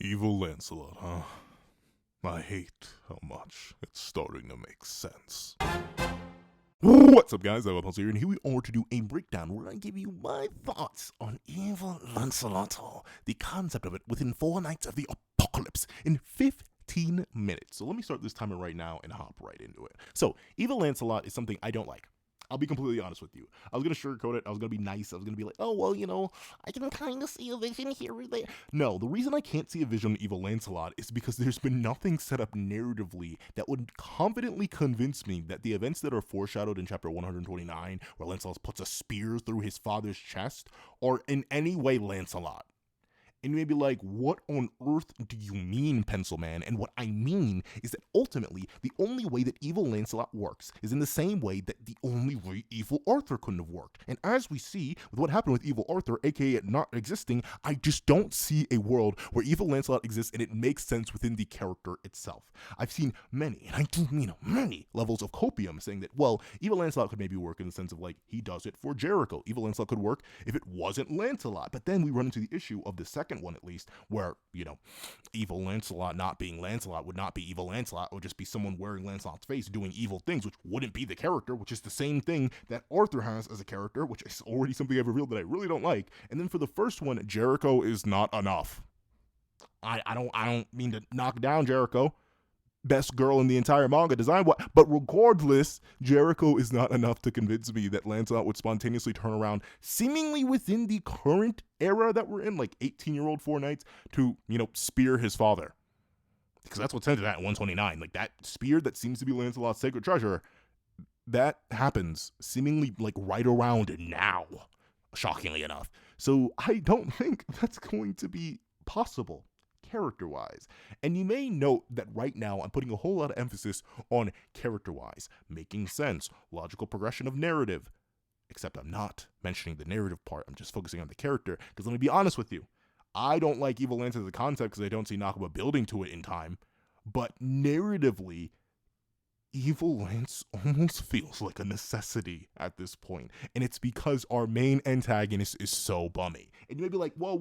Evil Lancelot, huh? I hate how much it's starting to make sense. What's up, guys? I'm here, and here we are to do a breakdown where I give you my thoughts on Evil Lancelot, the concept of it within 4 Nights of the Apocalypse in 15 minutes. So let me start this timer right now and hop right into it. So, Evil Lancelot is something I don't like. I'll be completely honest with you. I was going to sugarcoat it. I was going to be nice. I was going to be like, oh, well, I can kind of see a vision here or there. No, the reason I can't see a vision of Evil Lancelot is because there's been nothing set up narratively that would confidently convince me that the events that are foreshadowed in chapter 129, where Lancelot puts a spear through his father's chest, are in any way Lancelot. And you may be like, what on earth do you mean, Pencil Man? And what I mean is that ultimately, the only way that Evil Lancelot works is in the same way that the only way Evil Arthur couldn't have worked. And as we see with what happened with Evil Arthur, aka it not existing, I just don't see a world where Evil Lancelot exists and it makes sense within the character itself. I've seen many, and I do mean many, levels of copium saying that, well, Evil Lancelot could maybe work in the sense of like, he does it for Jericho. Evil Lancelot could work if it wasn't Lancelot. But then we run into the issue of the second one at least, where, Evil Lancelot not being Lancelot would not be Evil Lancelot. It would just be someone wearing Lancelot's face doing evil things, which wouldn't be the character, which is the same thing that Arthur has as a character, which is already something I've revealed that I really don't like. And then for the first one, Jericho is not enough. I don't mean to knock down Jericho. Best girl in the entire manga design, but regardless, Jericho is not enough to convince me that Lancelot would spontaneously turn around, seemingly within the current era that we're in, like 18-year-old Four Knights, to, spear his father. Because that's what's hinted at in 129. Like, that spear that seems to be Lancelot's sacred treasure, that happens seemingly, like, right around now, shockingly enough. So I don't think that's going to be possible character-wise. And you may note that right now I'm putting a whole lot of emphasis on character-wise, making sense, logical progression of narrative, except I'm not mentioning the narrative part. I'm just focusing on the character, because let me be honest with you, I don't like Evil Lance as a concept because I don't see Nakaba building to it in time, but narratively, Evil Lance almost feels like a necessity at this point, and it's because our main antagonist is so bummy. And you may be like, whoa,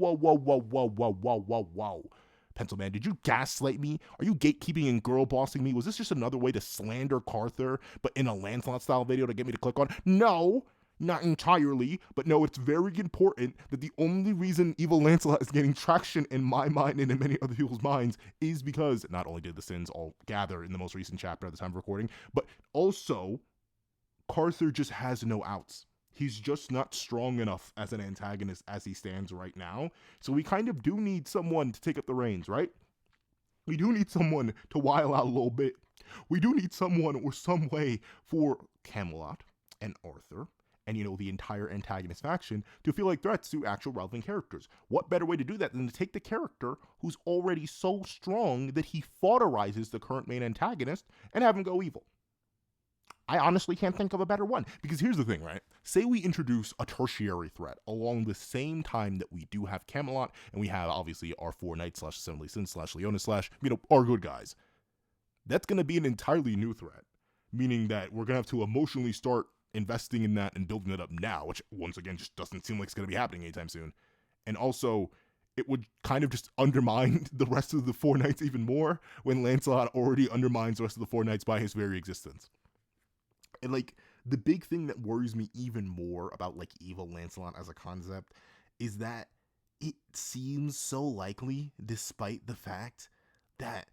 Pencil Man, did you gaslight me? Are you gatekeeping and girl bossing me? Was this just another way to slander Carther, but in a Lancelot style video to get me to click on? No, not entirely, but no, it's very important that the only reason Evil Lancelot is getting traction in my mind and in many other people's minds is because not only did the sins all gather in the most recent chapter at the time of recording, but also Carther just has no outs. He's just not strong enough as an antagonist as he stands right now. So we kind of do need someone to take up the reins, right? We do need someone to while out a little bit. We do need someone or some way for Camelot and Arthur and, the entire antagonist faction to feel like threats to actual relevant characters. What better way to do that than to take the character who's already so strong that he fodderizes the current main antagonist and have him go evil? I honestly can't think of a better one. Because here's the thing, right? Say we introduce a tertiary threat along the same time that we do have Camelot, and we have, obviously, our Four Knights / sevendeadlysins / Leonis / our good guys. That's going to be an entirely new threat. Meaning that we're going to have to emotionally start investing in that and building it up now, which, once again, just doesn't seem like it's going to be happening anytime soon. And also, it would kind of just undermine the rest of the Four Knights even more when Lancelot already undermines the rest of the Four Knights by his very existence. And, the big thing that worries me even more about, Evil Lancelot as a concept is that it seems so likely, despite the fact that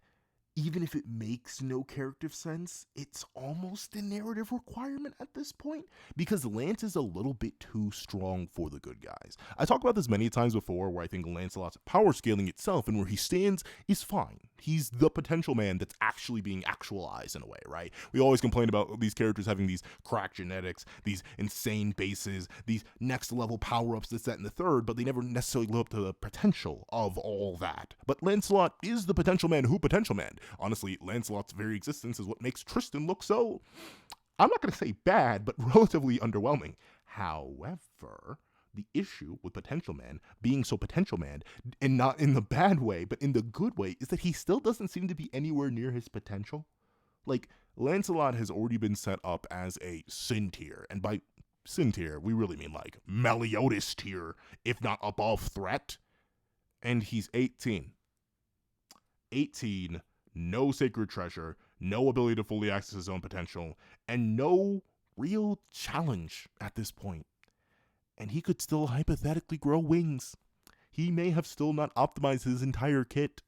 even if it makes no character sense, it's almost a narrative requirement at this point, because Lance is a little bit too strong for the good guys. I talked about this many times before, where I think Lancelot's power scaling itself and where he stands is fine. He's the potential man that's actually being actualized in a way, right? We always complain about these characters having these crack genetics, these insane bases, these next level power-ups, this, that, and the third, but they never necessarily live up to the potential of all that. But Lancelot is the potential man who potential man. Honestly, Lancelot's very existence is what makes Tristan look so, I'm not going to say bad, but relatively underwhelming. However, the issue with Potential Man being so Potential Man, and not in the bad way, but in the good way, is that he still doesn't seem to be anywhere near his potential. Lancelot has already been set up as a sin tier, and by sin tier, we really mean Meliodas tier, if not above threat, and he's 18. 18, no sacred treasure, no ability to fully access his own potential, and no real challenge at this point. And he could still hypothetically grow wings. He may have still not optimized his entire kit.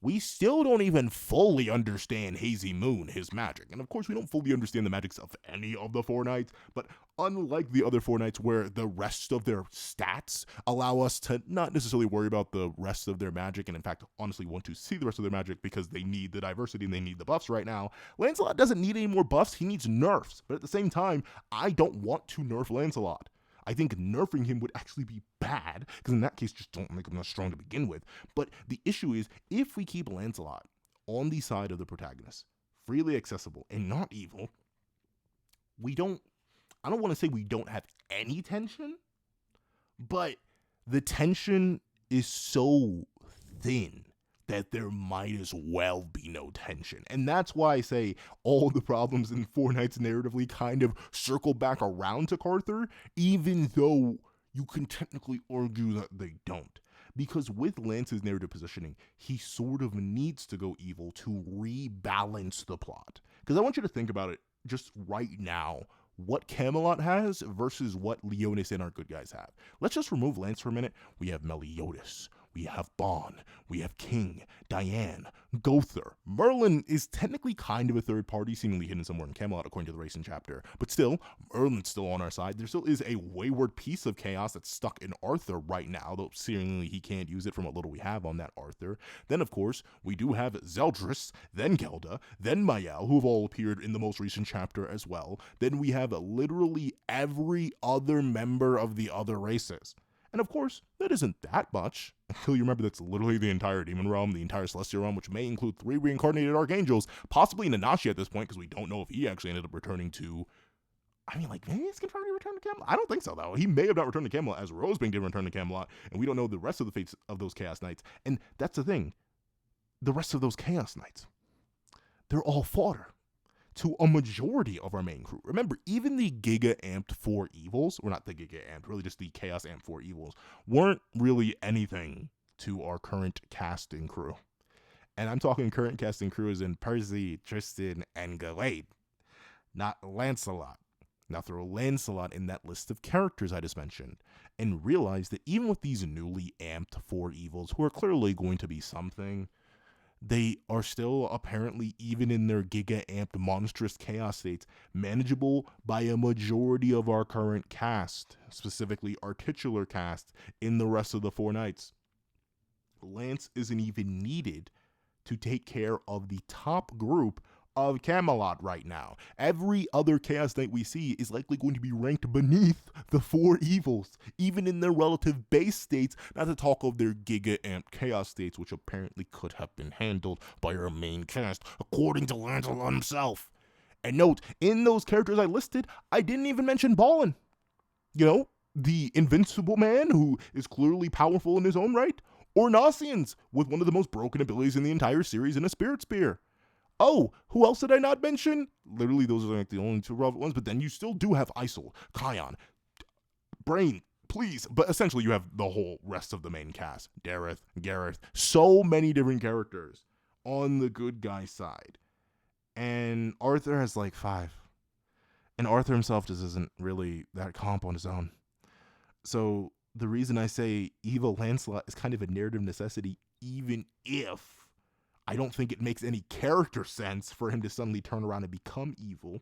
We still don't even fully understand Hazy Moon, his magic. And of course, we don't fully understand the magics of any of the four knights, but unlike the other four knights where the rest of their stats allow us to not necessarily worry about the rest of their magic, and in fact, honestly want to see the rest of their magic because they need the diversity and they need the buffs right now, Lancelot doesn't need any more buffs, he needs nerfs. But at the same time, I don't want to nerf Lancelot. I think nerfing him would actually be bad, because in that case, just don't make him that strong to begin with. But the issue is, if we keep Lancelot on the side of the protagonist, freely accessible and not evil, I don't want to say we don't have any tension, but the tension is so thin that there might as well be no tension. And that's why I say all the problems in Four Knights narratively kind of circle back around to Carther, even though you can technically argue that they don't. Because with Lance's narrative positioning, he sort of needs to go evil to rebalance the plot. Because I want you to think about it just right now, what Camelot has versus what Leonis and our good guys have. Let's just remove Lance for a minute. We have Meliodas. We have Bon, we have King, Diane, Gother. Merlin is technically kind of a third party, seemingly hidden somewhere in Camelot, according to the racing chapter. But still, Merlin's still on our side. There still is a wayward piece of chaos that's stuck in Arthur right now, though seemingly he can't use it from what little we have on that Arthur. Then, of course, we do have Zeldris, then Gelda, then Mael, who have all appeared in the most recent chapter as well. Then we have literally every other member of the other races. And of course, that isn't that much, until you remember that's literally the entire demon realm, the entire celestial realm, which may include 3 reincarnated archangels, possibly Nanashi at this point, because we don't know if he actually ended up returning to... maybe he's confirmed he returned to Camelot? I don't think so, though. He may have not returned to Camelot, as Rosebing did return to Camelot, and we don't know the rest of the fates of those Chaos Knights. And that's the thing. The rest of those Chaos Knights, they're all fodder to a majority of our main crew. Remember, even the Giga Amped 4 Evils, or not the Giga Amped, really just the Chaos Amped 4 Evils, weren't really anything to our current casting crew. And I'm talking current casting crew as in Percy, Tristan, and Gawain, not Lancelot. Now throw Lancelot in that list of characters I just mentioned, and realize that even with these newly amped 4 Evils, who are clearly going to be something, they are still apparently, even in their giga-amped monstrous chaos states, manageable by a majority of our current cast, specifically our titular cast in the rest of the Four Knights. Lance isn't even needed to take care of the top group of Camelot right now. Every other Chaos Knight we see is likely going to be ranked beneath the 4 Evils, even in their relative base states, not to talk of their giga-amped Chaos states, which apparently could have been handled by our main cast, according to Lancelot himself. And note, in those characters I listed, I didn't even mention Balin. You know, the invincible man who is clearly powerful in his own right, or Nasians, with one of the most broken abilities in the entire series in a Spirit Spear. Oh, who else did I not mention? Literally, those are like the only 2 relevant ones, but then you still do have Isol, Kion, Brain, please. But essentially, you have the whole rest of the main cast. Dareth, Gareth, so many different characters on the good guy side. And Arthur has like 5. And Arthur himself just isn't really that comp on his own. So the reason I say evil Lancelot is kind of a narrative necessity, even if I don't think it makes any character sense for him to suddenly turn around and become evil.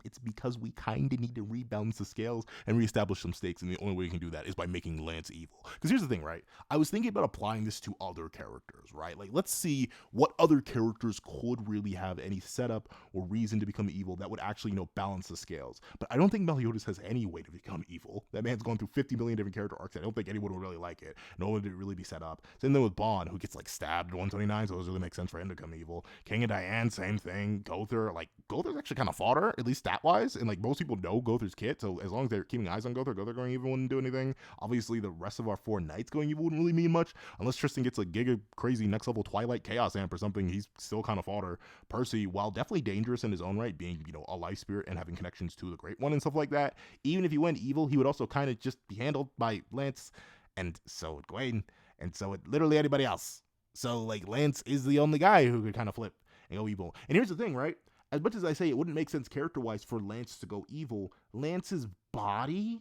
It's because we kind of need to rebalance the scales and reestablish some stakes, and the only way we can do that is by making Lance evil. Because here's the thing, right? I was thinking about applying this to other characters, right? Like, let's see what other characters could really have any setup or reason to become evil that would actually, balance the scales. But I don't think Meliodas has any way to become evil. That man's gone through 50 million different character arcs. I don't think anyone would really like it. No one would really be set up. Same thing with Bon, who gets, stabbed at 129, so it doesn't really make sense for him to become evil. King and Diane, same thing. Gother, Gother's actually kind of fodder, at least stat-wise, and most people know Gother's kit, so as long as they're keeping eyes on Gother going evil wouldn't do anything. Obviously, the rest of our 4 knights going evil wouldn't really mean much, unless Tristan gets a giga crazy next level Twilight Chaos Amp or something. He's still kind of fodder. Percy, while definitely dangerous in his own right, being, a life spirit and having connections to the Great One and stuff like that, even if he went evil, he would also kind of just be handled by Lance, and so would Gawain, and so would literally anybody else. So, like, Lance is the only guy who could kind of flip and go evil. And here's the thing, right? As much as I say it wouldn't make sense character-wise for Lance to go evil, Lance's body,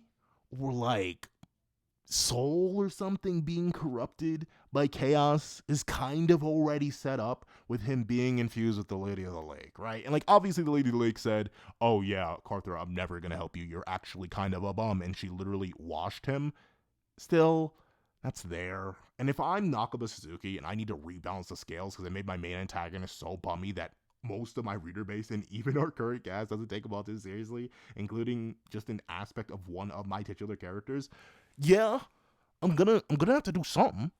or, like, soul or something being corrupted by chaos is kind of already set up with him being infused with the Lady of the Lake, right? And, like, obviously the Lady of the Lake said, oh yeah, Carther, I'm never gonna help you, you're actually kind of a bum, and she literally washed him. Still, that's there. And if I'm Nakaba Suzuki and I need to rebalance the scales because I made my main antagonist so bummy that most of my reader base and even our current cast doesn't take him all too seriously, including just an aspect of one of my titular characters, yeah, I'm gonna have to do something.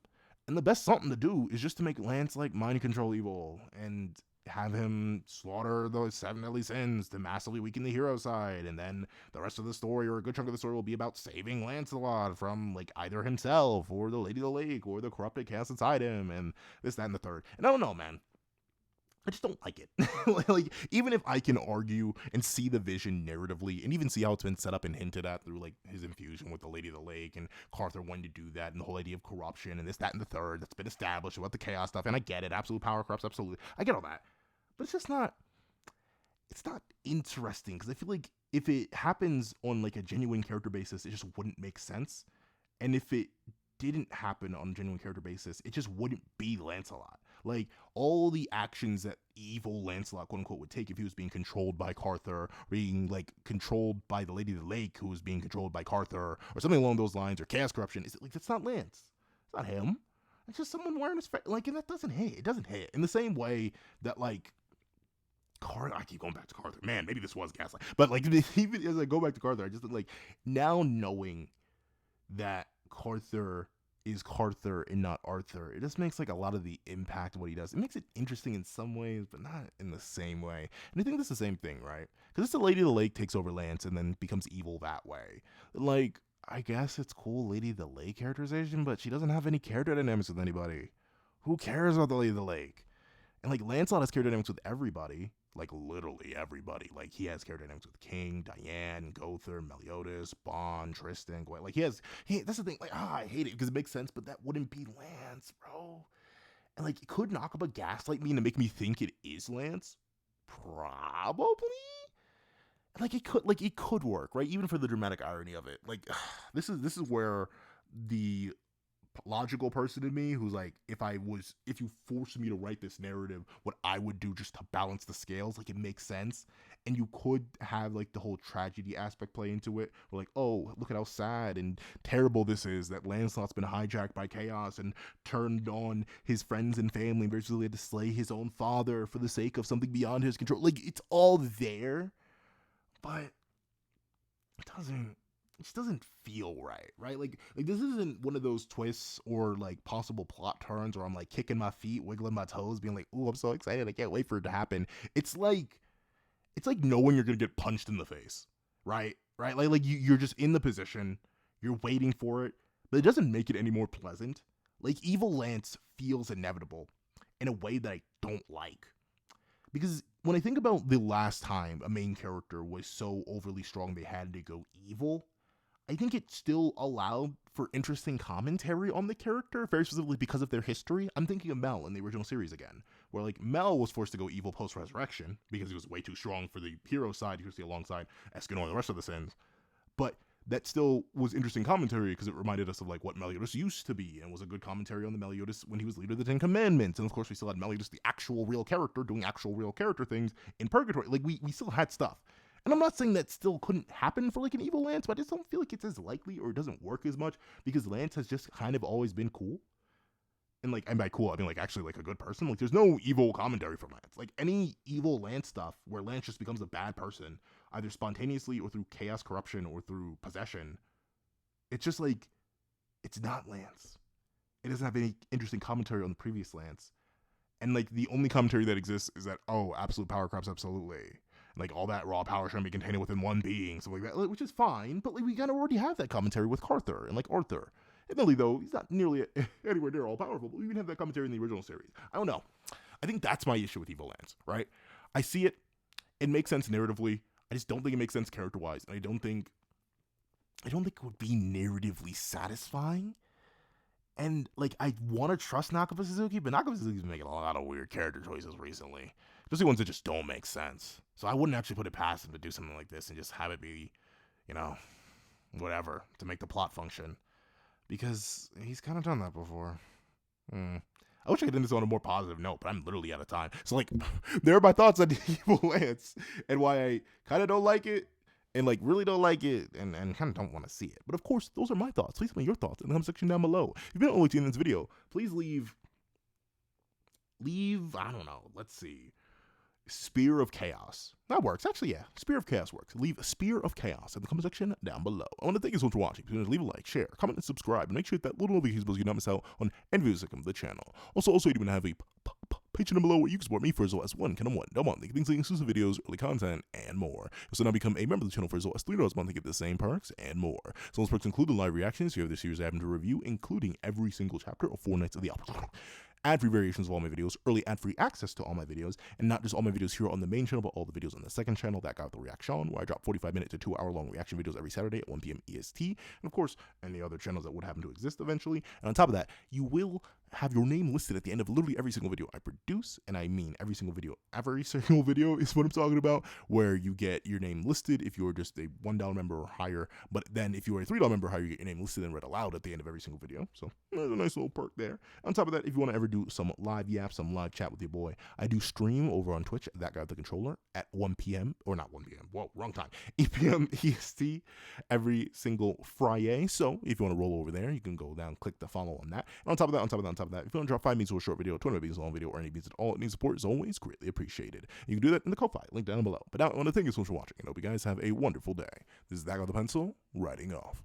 And the best something to do is just to make Lance, like, mind control evil and have him slaughter those 7 deadly sins to massively weaken the hero side, and then the rest of the story, or a good chunk of the story, will be about saving Lancelot from, like, either himself or the Lady of the Lake or the corrupted chaos inside him, and this, that, and the third. And I don't know, man, I just don't like it. Like, even if I can argue and see the vision narratively, and even see how it's been set up and hinted at through, like, his infusion with the Lady of the Lake, and Carther wanting to do that, and the whole idea of corruption, and this, that, and the third, that's been established about the chaos stuff, and I get it, absolute power corrupts, absolutely, I get all that, but it's just not, it's not interesting, because I feel like if it happens on, like, a genuine character basis, it just wouldn't make sense, and if it didn't happen on a genuine character basis, it just wouldn't be Lancelot. Like, all the actions that evil Lancelot, quote unquote, would take if he was being controlled by Carther, being, like, controlled by the Lady of the Lake, who was being controlled by Carther, or something along those lines, or chaos corruption, is, like, that's not Lance. It's not him. It's just someone wearing his face. Like, and that doesn't hit. It doesn't hit. In the same way that, like, I keep going back to Carther. Man, maybe this was gaslight. But, like, even as I go back to Carther, I just, like, now knowing that Carther is Carther and not Arthur, it just makes, like, a lot of the impact of what he does. It makes it interesting in some ways, but not in the same way. And I think that's the same thing, right? Because it's the Lady of the Lake takes over Lance and then becomes evil that way. Like, I guess it's cool Lady of the Lake characterization, but she doesn't have any character dynamics with anybody. Who cares about the Lady of the Lake? And, like, Lancelot has character dynamics with everybody. Like, literally everybody. Like, he has character dynamics with King, Diane, Gother, Meliodas, Bond, Tristan, Gawain. Like, that's the thing. Like, I hate it because it makes sense, but that wouldn't be Lance, bro. And, like, could Nakaba gaslight me to make me think it is Lance? Probably. Like, it could work, right? Even for the dramatic irony of it. Like, this is where the logical person in me, who's like, if you forced me to write this narrative, what I would do just to balance the scales, like, it makes sense. And you could have, like, the whole tragedy aspect play into it. We're like, oh, look at how sad and terrible this is, that Lancelot's been hijacked by chaos and turned on his friends and family, basically had to slay his own father for the sake of something beyond his control. Like, it's all there, but it just doesn't feel right? Like this isn't one of those twists or, like, possible plot turns where I'm, like, kicking my feet, wiggling my toes, being like, ooh, I'm so excited, I can't wait for it to happen. It's like knowing you're gonna get punched in the face, right? Like you're just in the position, you're waiting for it, but it doesn't make it any more pleasant. Like, evil Lance feels inevitable in a way that I don't like. Because when I think about the last time a main character was so overly strong they had to go evil, I think it still allowed for interesting commentary on the character, very specifically because of their history. I'm thinking of Mel in the original series again, where, like, Mel was forced to go evil post-resurrection because he was way too strong for the hero side, he was alongside Escanor and the rest of the sins. But that still was interesting commentary because it reminded us of, like, what Meliodas used to be, and was a good commentary on the Meliodas when he was leader of the Ten Commandments. And of course we still had Meliodas, the actual real character, doing actual real character things in Purgatory. Like, we still had stuff. And I'm not saying that still couldn't happen for, like, an evil Lance, but I just don't feel like it's as likely, or it doesn't work as much, because Lance has just kind of always been cool. And, like, and by cool, I mean, like, actually, like, a good person. Like, there's no evil commentary from Lance. Like, any evil Lance stuff where Lance just becomes a bad person, either spontaneously or through chaos corruption or through possession, it's just, like, it's not Lance. It doesn't have any interesting commentary on the previous Lance. And, like, the only commentary that exists is that, oh, absolute power corrupts absolutely. Like, all that raw power shouldn't be contained within one being, stuff like that, which is fine, but, like, we kind of already have that commentary with Carther and, like, Arthur. Admittedly, though, he's not nearly anywhere near all powerful, but we even have that commentary in the original series. I don't know. I think that's my issue with Evil Lance, right? I see it. It makes sense narratively. I just don't think it makes sense character-wise, and I don't think it would be narratively satisfying. And, like, I want to trust Nakaba Suzuki, but Nakaba Suzuki's been making a lot of weird character choices recently. Especially ones that just don't make sense. So I wouldn't actually put it past him to do something like this and just have it be, you know, whatever, to make the plot function. Because he's kind of done that before. I wish I could end this on a more positive note, but I'm literally out of time. So, like, there are my thoughts on Evil Lance and why I kind of don't like it and, like, really don't like it and kind of don't want to see it. But, of course, those are my thoughts. Please tell me your thoughts in the comment section down below. If you've been only seeing this video, please leave, I don't know, let's see, Spear of Chaos. That works. Actually, yeah. Spear of Chaos works. Leave a Spear of Chaos in the comment section down below. I want to thank you so much for watching. Please leave a like, share, comment, and subscribe. And make sure that little notification bell so you don't miss out on any videos that come to the channel. Also, you even have a Patreon down below where you can support me for as low as $1 a month. Things like exclusive videos, early content, and more. So now become a member of the channel for as low as $3 a month to get the same perks and more. So those perks include the live reactions here of the series I happen to review, including every single chapter of Four Knights of the Apocalypse. Ad-free variations of all my videos, early ad-free access to all my videos, and not just all my videos here on the main channel, but all the videos on the second channel, that got the reaction, where I drop 45-minute to 2-hour-long reaction videos every Saturday at 1 p.m. EST, and of course, any other channels that would happen to exist eventually. And on top of that, you will have your name listed at the end of literally every single video I produce, and I mean every single video. Every single video is what I'm talking about, where you get your name listed if you're just a $1 member or higher, but then if you're a $3 member or higher, you get your name listed and read aloud at the end of every single video. So there's a nice little perk there. On top of that, if you want to ever do some live yap, some live chat with your boy, I do stream over on Twitch, that guy with the controller, at 1 p.m. or not 1 p.m. Whoa, wrong time. 8 p.m. EST every single Friday. So if you want to roll over there, you can go down, click the follow on that. And on top of that, if you want to drop 5 means to a short video, 20 means a long video, or any means at all, any support is always greatly appreciated. You can do that in the Ko-Fi link down below. But now I want to thank you so much for watching, and hope you guys have a wonderful day. This is That Guy with the Pencil, writing off.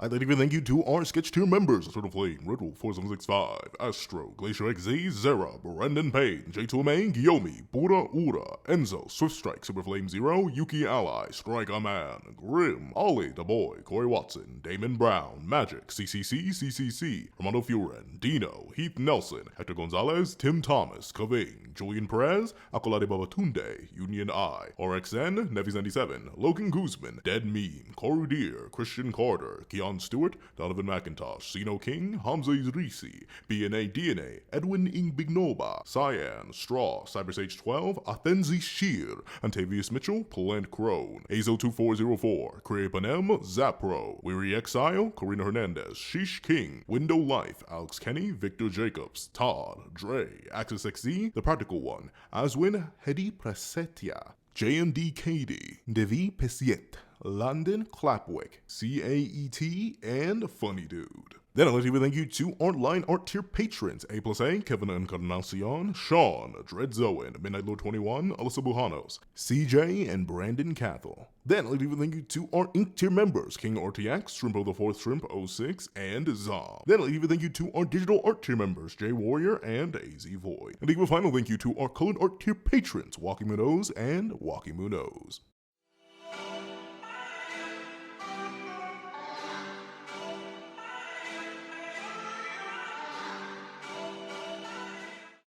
I'd like to thank you to our Sketch Tier members, Eternal Flame, Riddle 4765, Astro, Glacier XZ, Zera, Brendan Payne, J2MA, Guillaume, Buddha Ura, Enzo, Swift Strike, Super Flame Zero, Yuki Ally, Strike a Man, Grim, Ollie, the Boy, Corey Watson, Damon Brown, Magic, CCC, Armando Furen, Dino, Heath Nelson, Hector Gonzalez, Tim Thomas, Kaving, Julian Perez, Akolade Babatunde, Union I, RXN, Nevis97, Logan Guzman, Dead Meme, Koru Deer, Christian Carter, Keon Stewart, Donovan McIntosh, Sino King, Hamza Idrisi, BNA DNA, Edwin Ingbignoba, Cyan, Straw, Cybersage 12, Athenzi Sheer, Antavius Mitchell, Plant Crone, Azo2404, Kray Panem, Zapro, Weary Exile, Corina Hernandez, Sheesh King, Window Life, Alex Kenny, Victor Jacobs, Todd, Dre, Axis XZ, The Practical One, Aswin Hedi Presetia, JMD Katie, Devi Pesiet, London Clapwick, CAET, and Funny Dude. Then I'd like to thank you to our line art tier patrons, A+A, Kevin Encarnacion, Sean, Dread Zoen, Midnight Lord 21, Alyssa Buhanos, CJ, and Brandon Cathell. Then I'd like to thank you to our Ink tier members, King RTX, Shrimpo the 4th Shrimp 06, and Zom. Then I'd like to thank you to our digital art tier members, Jay Warrior and AZ Void. And a final thank you to our colored art tier patrons, Walking Munoz and Walking Munoz.